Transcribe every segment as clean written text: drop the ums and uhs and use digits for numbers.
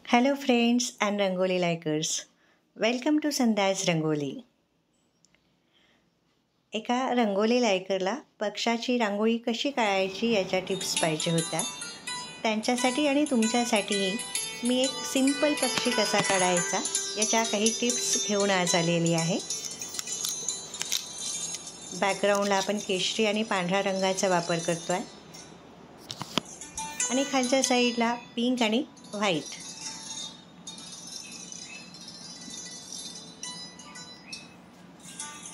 Hello, friends and Rangoli likers. Welcome to संध्याज rangoli. एका रंगोली लायकरला पक्षाची रांगोळी कशी काढायची याच्या टिप्स पाहिजे होत्या. त्यांच्यासाठी आणि तुमच्यासाठीही मी एक सिंपल पक्षी कसा काढायचा याच्या काही टिप्स घेऊन आज आलेली आहे. बॅकग्राऊंडला आपण केशरी आणि पांढऱ्या रंगाचा वापर करतो आहे आणि खालच्या साईडला पिंक आणि व्हाईट.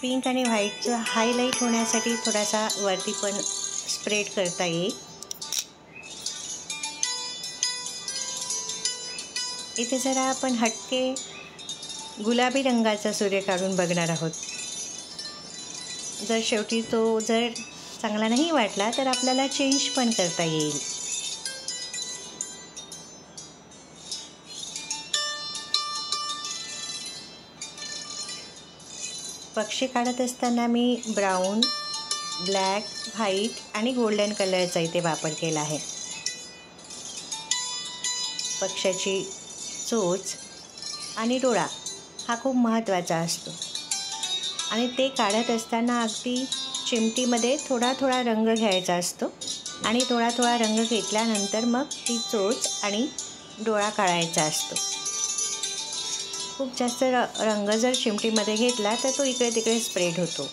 पिंक आणि व्हाईटचं हायलाईट होण्यासाठी थोडासा वरती पण स्प्रेड करता येईल. इथे जरा आपण हटके गुलाबी रंगाचा सूर्य काढून बघणार आहोत. जर शेवटी तो जर चांगला नाही वाटला तर आपल्याला चेंज पण करता येईल. पक्षी काढत असताना मी ब्राऊन, ब्लॅक, व्हाईट आणि गोल्डन कलरचा इथे वापर केला आहे. पक्षाची चोच आणि डोळा हा खूप महत्त्वाचा असतो आणि ते काढत असताना अगदी चिमटीमध्ये थोडा थोडा रंग घ्यायचा असतो आणि थोडा थोडा रंग घेतल्यानंतर मग ती चोच आणि डोळा काढायचा असतो. खूप जास्त रंग जर चिमटीमध्ये घेतला तर तो इकडे तिकडे स्प्रेड होतो.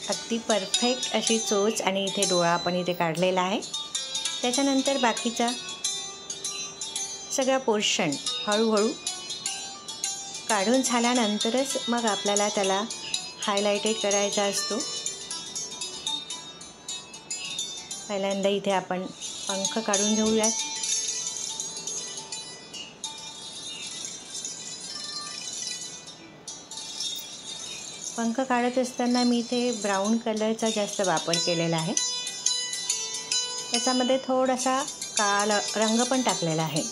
अगदी परफेक्ट अशी चोच आणि इथे डोळा आपण इथे काढलेला आहे. त्याच्यानंतर बाकीचा सगळा पोर्शन हळूहळू काढून झाल्यानंतरच मग आपल्याला त्याला हायलाइटेड करायचा असतो. पहिल्यांदा इथे आपण पंख काढून घेऊयात. पंख काढत असताना मी इथे ब्राऊन कलरचा जास्त वापर केलेला आहे. त्याच्यामध्ये थोडासा काळा रंग पण टाकलेला आहे.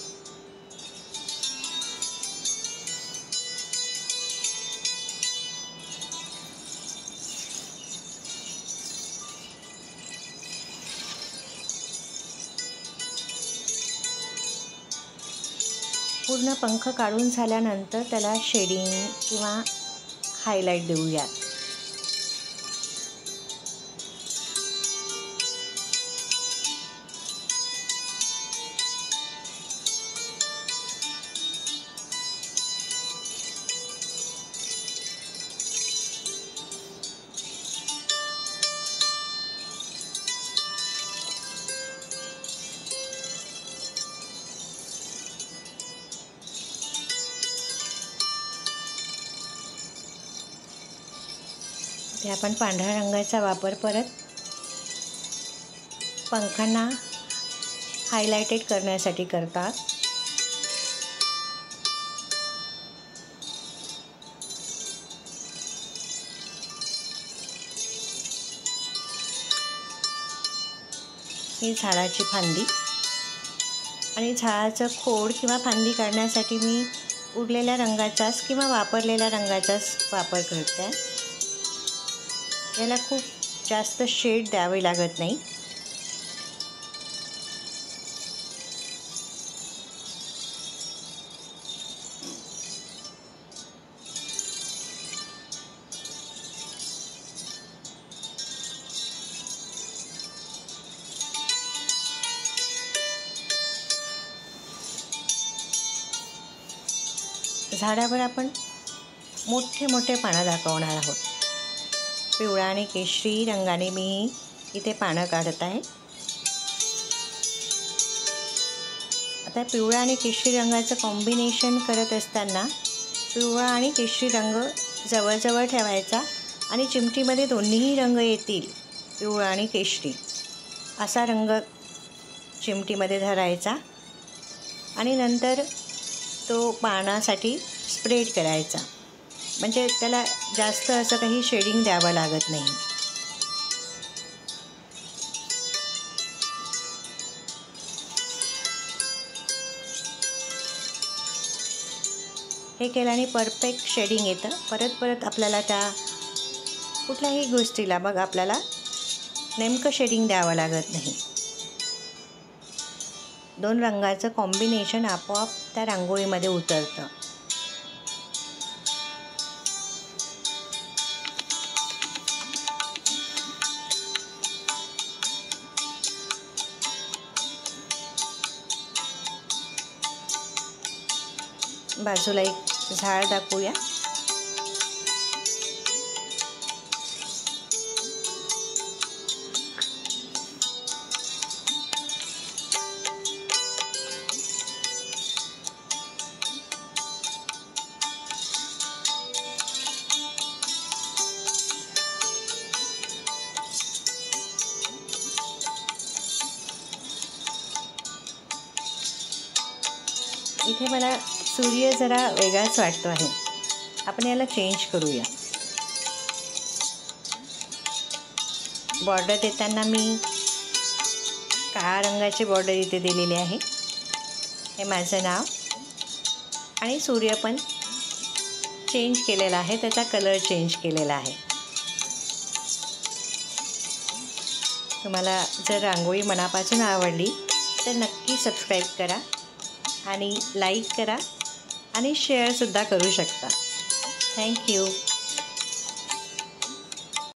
पूर्ण पंख काढून झाल्यानंतर त्याला शेडिंग किंवा हायलाईट देऊया. ते आपण पांढऱ्या रंगाचा वापर परत पंखांना हायलाइटेड करण्यासाठी करतात. ही झाडाची फांदी आणि झाडाचं खोड किंवा फांदी काढण्यासाठी मी उरलेल्या रंगाचाच किंवा वापरलेल्या रंगाचाच वापर करते. याला खूप जास्त शेड द्यावे लागत नाही. झाडावर आपण मोठे मोठे पानं दाखवणार आहोत. पिवळा आणि केशरी रंगाने मी इथे पानं काढत आहे. आता पिवळा आणि केशरी रंगाचं कॉम्बिनेशन करत असताना पिवळा आणि केशरी रंग जवळजवळ ठेवायचा आणि चिमटीमध्ये दोन्हीही रंग येतील, पिवळा आणि केशरी असा रंग चिमटीमध्ये धरायचा आणि नंतर तो पानासाठी स्प्रेड करायचा. म्हणजे त्याला जास्त असं काही शेडिंग द्यावं लागत नाही. हे केल्याने परफेक्ट शेडिंग येतं. परत परत आपल्याला त्या कुठल्याही गोष्टीला मग आपल्याला नेमकं शेडिंग द्यावं लागत नाही. 2 रंगाचं कॉम्बिनेशन आपोआप त्या रांगोळीमध्ये उतरतं. बाजूला एक झाड दाखवूया. इथे मला सूर्य जरा वेगळाच वाटतो आहे. आपण याला चेंज करूया. बॉर्डर देताना मी काळ्या रंगाची बॉर्डर इथे दिलेली आहे. हे माझं नाव आणि सूर्य पण चेंज केलेला आहे, त्याचा कलर चेंज केलेला आहे. तुम्हाला जर रांगोळी मनापासून आवडली तर नक्की सबस्क्राईब करा आणि लाईक करा आणि शेअरसुद्धा करू शकता. थँक्यू.